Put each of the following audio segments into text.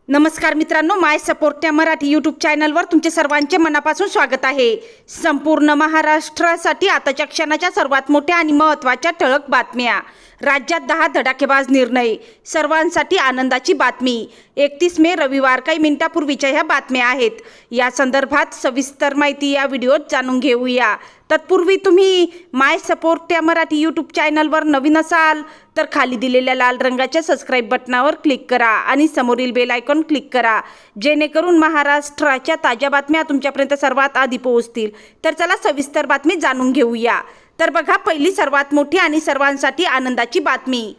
नमस्कार मित्रांनो, माय सपोर्ट या मराठी यूट्यूब चॅनलवर तुमचे सर्वांचे मनापासून स्वागत आहे। संपूर्ण महाराष्ट्रासाठी आताच्या क्षणाच्या सर्वात मोठ्या आणि महत्त्वाच्या ठळक बातम्या। राज्यात 10 धडाकेबाज निर्णय, सर्वांसाठी आनंदाची बातमी। 31 मे रविवार काही मिनिटांपूर्वीच्या ह्या बातम्या आहेत। या संदर्भात सविस्तर माहिती या व्हिडिओत जाणून घेऊया। तत्पूर्वी तुम्ही माय सपोर्ट या मराठी यूट्यूब चॅनलवर नवीन असाल तर खाली दिलेल्या लाल रंगाच्या सबस्क्राइब बटनावर क्लिक करा आणि समोरील बेल आयकॉन क्लिक करा, जेणेकरून महाराष्ट्राच्या ताज्या बातम्या तुमच्यापर्यंत सर्वात आधी पोहोचतील। तर चला सविस्तर बातमी जाणून घेऊया। तर बघा, पहिली सर्वात मोठी आणि सर्वांसाठी आनंदाची बातमी।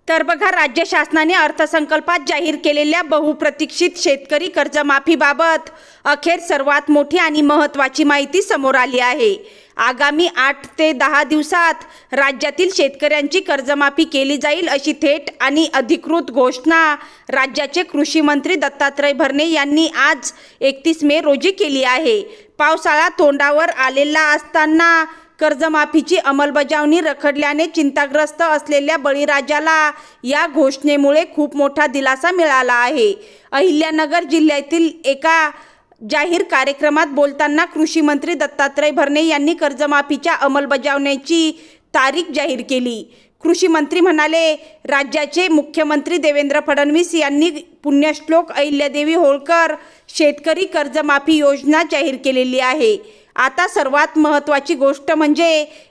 तर बघा, राज्य शासनाने अर्थसंकल्पात जाहीर केलेल्या बहुप्रतीक्षित शेतकरी कर्जमाफीबाबत अखेर सर्वात मोठी आणि महत्त्वाची माहिती समोर आली आहे। आगामी 8 ते 10 दिवसात राज्यातील शेतकऱ्यांची कर्जमाफी केली जाईल अशी थेट आणि अधिकृत घोषणा राज्याचे कृषी मंत्री दत्तात्रय भरणे यांनी आज 31 मे रोजी केली आहे। पावसाळा तोंडावर आलेला असताना कर्जमाफीची अंमलबजावणी रखडल्याने चिंताग्रस्त असलेल्या बळीराजाला या घोषणेमुळे खूप मोठा दिलासा मिळाला आहे। अहिल्यानगर जिल्ह्यातील एका जाहीर कार्यक्रमात बोलताना कृषी मंत्री दत्तात्रय भरणे यांनी कर्जमाफीच्या अंमलबजावणीची तारीख जाहीर केली। कृषी मंत्री म्हणाले, राज्याचे मुख्यमंत्री देवेंद्र फडणवीस यांनी पुण्यश्लोक अहिल्यादेवी होळकर शेतकरी कर्जमाफी योजना जाहीर केलेली आहे। आता सर्वात महत्त्वाची गोष्ट म्हणजे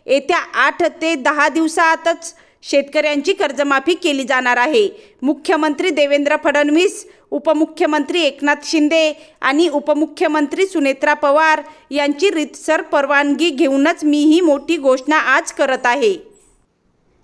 येत्या 8 ते 10 दिवसातच शेतकऱ्यांची कर्जमाफी केली जाणार आहे। मुख्यमंत्री देवेंद्र फडणवीस, उपमुख्यमंत्री एकनाथ शिंदे आणि उपमुख्यमंत्री सुनेत्रा पवार यांची रीतसर परवानगी घेऊनच मी ही मोठी घोषणा आज करत आहे।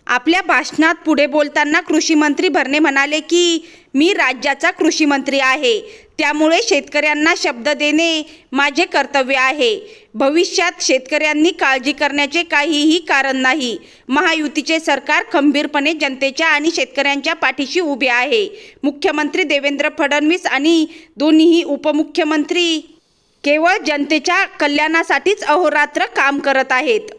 आपल्या भाषणात पुढे बोलताना कृषी मंत्री भरणे म्हणाले की मी राज्याचा कृषी मंत्री आहे, त्यामुळे शेतकऱ्यांना शब्द देणे माझे कर्तव्य आहे। भविष्यात शेतकऱ्यांनी काळजी करण्याचे काहीही कारण नाही। महायुतीचे सरकार खंबीरपणे जनतेच्या आणि शेतकऱ्यांच्या पाठीशी उभे आहे। मुख्यमंत्री देवेंद्र फडणवीस आणि दोन्ही उपमुख्यमंत्री केवळ जनतेच्या कल्याणासाठीच अहोरात्र काम करत आहेत।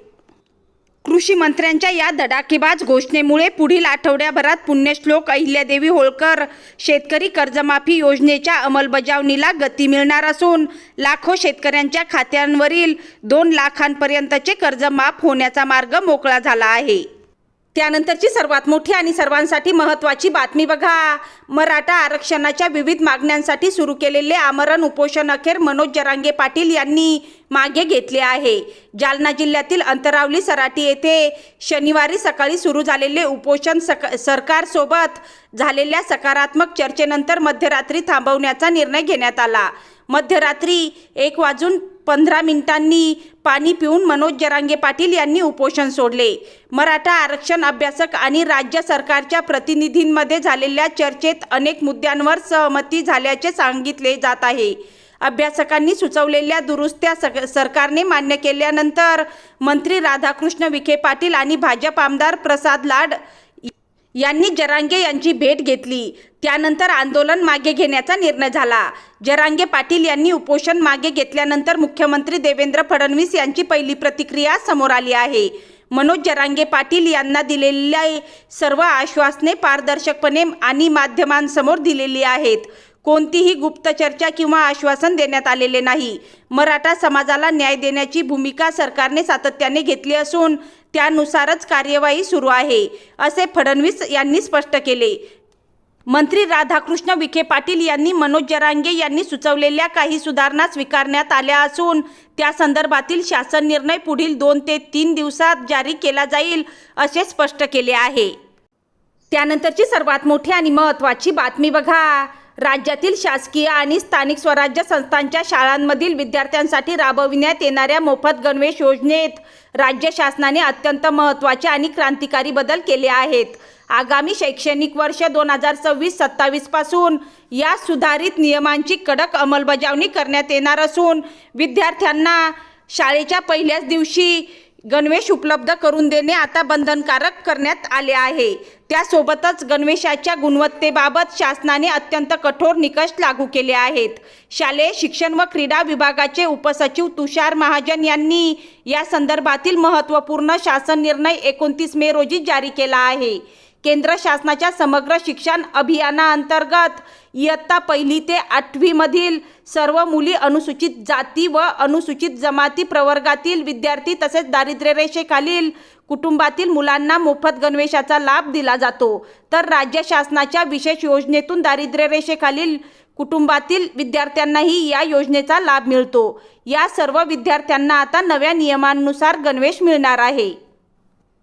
कृषी मंत्र्यांच्या या धडाकेबाज घोषणेमुळे पुढील आठवड्याभरात पुण्यश्लोक अहिल्यादेवी होळकर शेतकरी कर्जमाफी योजनेच्या अंमलबजावणीला गती मिळणार असून लाखो शेतकऱ्यांच्या खात्यांवरील 2 लाखांपर्यंतचे कर्ज माफ होण्याचा मार्ग मोकळा झाला आहे। त्यानंतरची सर्वात मोठी आणि सर्वांसाठी महत्त्वाची बातमी बघा, मराठा आरक्षणाच्या विविध मागण्यांसाठी सुरू केलेले आमरण उपोषण अखेर मनोज जरांगे पाटील यांनी मागे घेतले आहे। जालना जिल्ह्यातील अंतरावली सराटी येथे शनिवारी सकाळी सुरू झालेले उपोषण सरकारसोबत झालेल्या सकारात्मक चर्चेनंतर मध्यरात्री थांबवण्याचा निर्णय घेण्यात आला। मध्यरात्री 1:15 पाणी पिऊन मनोज जरांगे पाटील यांनी उपोषण सोडले। मराठा आरक्षण अभ्यासक आणि राज्य सरकारच्या प्रतिनिधींमध्ये झालेल्या चर्चेत अनेक मुद्द्यांवर सहमती झाल्याचे सांगितले जात आहे। अभ्यासकांनी सुचवलेल्या दुरुस्त्या सरकारने मान्य केल्यानंतर मंत्री राधाकृष्ण विखे पाटील आणि भाजप आमदार प्रसाद लाड यांनी जरांगे यांची भेट घेतली। त्यानंतर आंदोलन मागे घेण्याचा निर्णय झाला। जरांगे पाटील यांनी उपोषण मागे घेतल्यानंतर मुख्यमंत्री देवेंद्र फडणवीस यांची पहिली प्रतिक्रिया समोर आली आहे। मनोज जरांगे पाटील यांना दिलेली सर्व आश्वासने पारदर्शकपणे आणि माध्यमांसमोर दिलेली आहेत। कोणतीही गुप्त चर्चा किंवा आश्वासन देण्यात आलेले नाही। मराठा समाजाला न्याय देण्याची भूमिका सरकारने सातत्याने घेतली असून त्यानुसारच कार्यवाही सुरू आहे, असे फडणवीस यांनी स्पष्ट केले। मंत्री राधाकृष्ण विखे पाटील यांनी मनोज जरांगे यांनी सुचवलेल्या काही सुधारणा स्वीकारण्यात आल्या असून त्या संदर्भातील शासन निर्णय पुढील 2 ते 3 दिवसात जारी केला जाईल, असे स्पष्ट केले आहे। त्यानंतरची सर्वात मोठी आणि महत्त्वाची बातमी बघा, राज्यातील शासकीय आणि स्थानिक स्वराज्य संस्थांच्या शाळांमधील विद्यार्थ्यांसाठी राबविण्यात येणाऱ्या मोफत गणवेश योजनेत राज्य शासनाने अत्यंत महत्त्वाचे आणि क्रांतिकारी बदल केले आहेत। आगामी शैक्षणिक वर्ष 2026-27 पासून या सुधारित नियमांची कडक अंमलबजावणी करण्यात येणार असून विद्यार्थ्यांना शाळेच्या पहिल्याच दिवशी गणवेश उपलब्ध करून देणे आता बंधनकारक करण्यात आले आहे। त्यासोबतच गणवेशाच्या गुणवत्तेबाबत शासनाने अत्यंत कठोर निकष लागू केले आहेत। शालेय शिक्षण व क्रीडा विभागाचे उपसचिव तुषार महाजन यांनी या संदर्भातील महत्त्वपूर्ण शासन निर्णय 29 मे रोजी जारी केला आहे। केंद्र शासनाच्या समग्र शिक्षण अभियानाअंतर्गत इयत्ता 1 ते 8वी मधील सर्व मुली, अनुसूचित जाती व अनुसूचित जमाती प्रवर्गातील विद्यार्थी तसेच दारिद्र्य रेषेखालील कुटुंबातील मुलांना मोफत गणवेशाचा लाभ दिला जातो। तर राज्य शासनाच्या विशेष योजनेतून दारिद्र्य रेषेखालील कुटुंबातील विद्यार्थ्यांनाही या योजनेचा लाभ मिळतो। या सर्व विद्यार्थ्यांना आता नव्या नियमांनुसार गणवेश मिळणार आहे।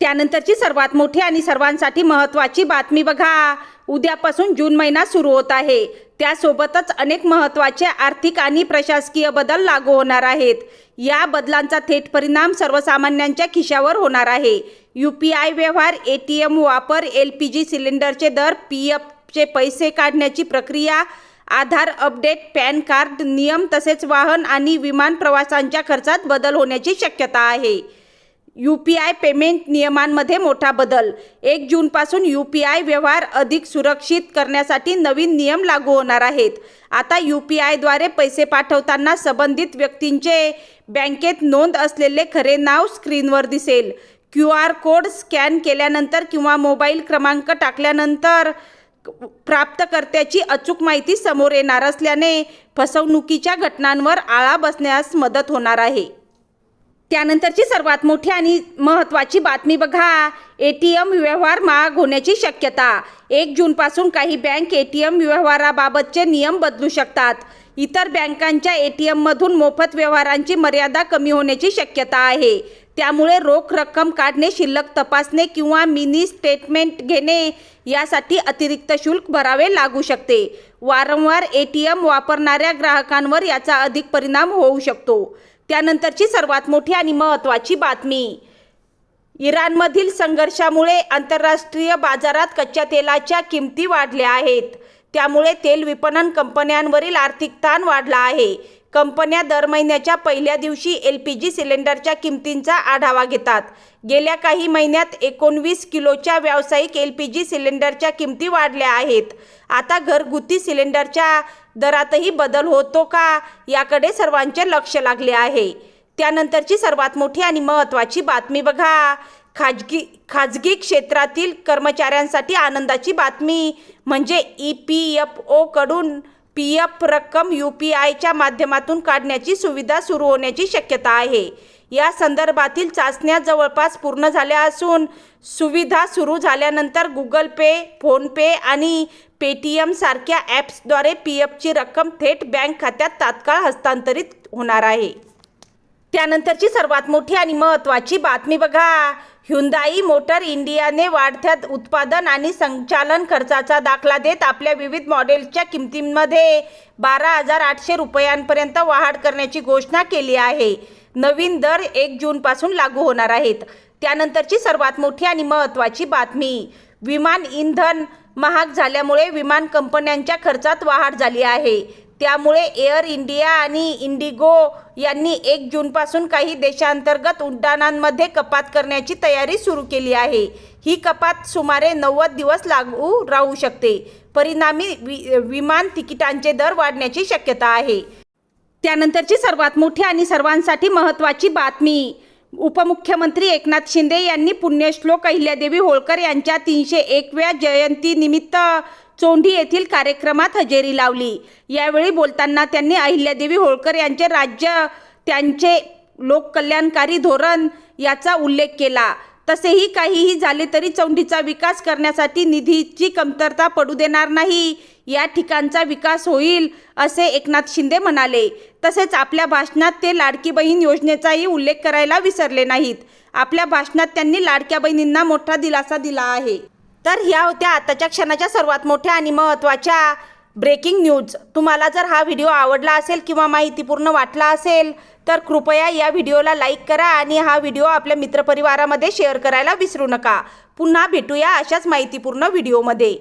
त्यानंतरची सर्वात मोठी आणि सर्वांसाठी महत्त्वाची बातमी बघा, उद्यापासून जून महिना सुरू होत आहे। त्यासोबतच अनेक महत्त्वाचे आर्थिक आणि प्रशासकीय बदल लागू होणार आहेत। या बदलांचा थेट परिणाम सर्वसामान्यांच्या खिशावर होणार आहे। UPI व्यवहार, ATM वापर, LPG सिलेंडरचे दर, PFचे पैसे काढण्याची प्रक्रिया, आधार अपडेट, पॅन कार्ड नियम तसेच वाहन आणि विमान प्रवासांच्या खर्चात बदल होण्याची शक्यता आहे। UPI पेमेंट नियमांमध्ये मोठा बदल। 1 जूनपासून UPI व्यवहार अधिक सुरक्षित करण्यासाठी नवीन नियम लागू होणार आहेत। आता UPIद्वारे पैसे पाठवताना संबंधित व्यक्तींचे बँकेत नोंद असलेले खरे नाव स्क्रीनवर दिसेल। QR कोड स्कॅन केल्यानंतर किंवा मोबाईल क्रमांक टाकल्यानंतर प्राप्तकर्त्याची अचूक माहिती समोर येणार असल्याने फसवणुकीच्या घटनांवर आळा बसण्यास मदत होणार आहे। त्यानंतरची सर्वात मोठी आणि महत्त्वाची बातमी बघा, ATM व्यवहार महाग होण्याची शक्यता। 1 जूनपासून काही बँक ATM व्यवहाराबाबतचे नियम बदलू शकतात। इतर बँकांच्या ATMमधून मोफत व्यवहारांची मर्यादा कमी होण्याची शक्यता आहे। त्यामुळे रोख रक्कम काढणे, शिल्लक तपासणे किंवा मिनी स्टेटमेंट घेणे यासाठी अतिरिक्त शुल्क भरावे लागू शकते। वारंवार ATM वापरणाऱ्या ग्राहकांवर याचा अधिक परिणाम होऊ शकतो। त्यानंतरची सर्वात मोठी आणि महत्त्वाची बातमी, इराणमधील संघर्षामुळे आंतरराष्ट्रीय बाजारात कच्च्या तेलाच्या किमती वाढल्या आहेत। त्यामुळे तेल विपणन कंपन्यांवरील आर्थिक ताण वाढला आहे। कंपन्या दर महिन्याच्या पहिल्या दिवशी LPG सिलेंडरच्या किमतींचा आढावा घेतात। गेल्या काही महिन्यात 19 किलोच्या व्यावसायिक LPG सिलेंडरच्या किमती वाढल्या आहेत। आता घरगुती सिलेंडरच्या दरातही बदल होतो का याकडे सर्वांचे लक्ष लागले आहे। त्यानंतरची सर्वात मोठी आणि महत्त्वाची बातमी बघा, खाजगी क्षेत्रातील कर्मचाऱ्यांसाठी आनंदाची बातमी म्हणजे EPFO कडून PF रक्कम UPIच्या माध्यमातून काढण्याची सुविधा सुरू होण्याची शक्यता आहे। या संदर्भातील चाचण्या जवळपास पूर्ण झाल्या असून सुविधा सुरू झाल्यानंतर गुगल पे, फोन पे आणि पेटीएम सारख्या ॲप्सद्वारे PFची रक्कम थेट बँक खात्यात तात्काळ हस्तांतरित होणार आहे। त्यानंतरची सर्वात मोठी आणि महत्त्वाची बातमी बघा, ह्युंदाई मोटर इंडियाने वाढत्या उत्पादन आणि संचालन खर्चाचा दाखला देत आपल्या विविध मॉडेल्सच्या किमतींमध्ये 12,800 रुपयांपर्यंत वाढ करण्याची घोषणा केली आहे। नवीन दर 1 जूनपासून लागू होणार आहेत। त्यानंतरची सर्वात मोठी आणि महत्त्वाची बातमी, विमान इंधन महाग झाल्यामुळे विमान कंपन्यांच्या खर्चात वाढ झाली आहे। त्यामुळे एअर इंडिया आणि इंडिगो यांनी 1 जूनपासून काही देशांतर्गत उड्डाणांमध्ये कपात करण्याची तयारी सुरू केली आहे। ही कपात सुमारे 90 दिवस लागू राहू शकते। परिणामी विमान तिकिटांचे दर वाढण्याची शक्यता आहे। त्यानंतरची सर्वात मोठी आणि सर्वांसाठी महत्त्वाची बातमी, उपमुख्यमंत्री एकनाथ शिंदे यांनी पुण्यश्लोक अहिल्यादेवी होळकर यांच्या 301व्या जयंतीनिमित्त चोंडी येथील कार्यक्रमात हजेरी लावली। यावेळी बोलताना त्यांनी अहिल्यादेवी होळकर यांचे राज्य, त्यांचे लोककल्याणकारी धोरण याचा उल्लेख केला। तसेही काहीही झाले तरी चौंडीचा विकास करण्यासाठी निधीची कमतरता पडू देणार नाही, या ठिकाणचा विकास होईल असे एकनाथ शिंदे म्हणाले। तसेच आपल्या भाषणात ते लाडकी बहीण योजनेचाही उल्लेख करायला विसरले नाहीत। आपल्या भाषणात त्यांनी लाडक्या बहिणींना मोठा दिलासा दिला आहे। तर ह्या होत्या आताच्या क्षणाच्या सर्वात मोठ्या आणि महत्त्वाच्या ब्रेकिंग न्यूज। तुम्हाला जर हा व्हिडिओ आवडला असेल किंवा माहितीपूर्ण वाटला असेल तर कृपया या व्हिडिओला लाईक करा आणि हा व्हिडिओ आपल्या मित्रपरिवारामध्ये शेअर करायला विसरू नका। पुन्हा भेटूया अशाच माहितीपूर्ण व्हिडिओमध्ये।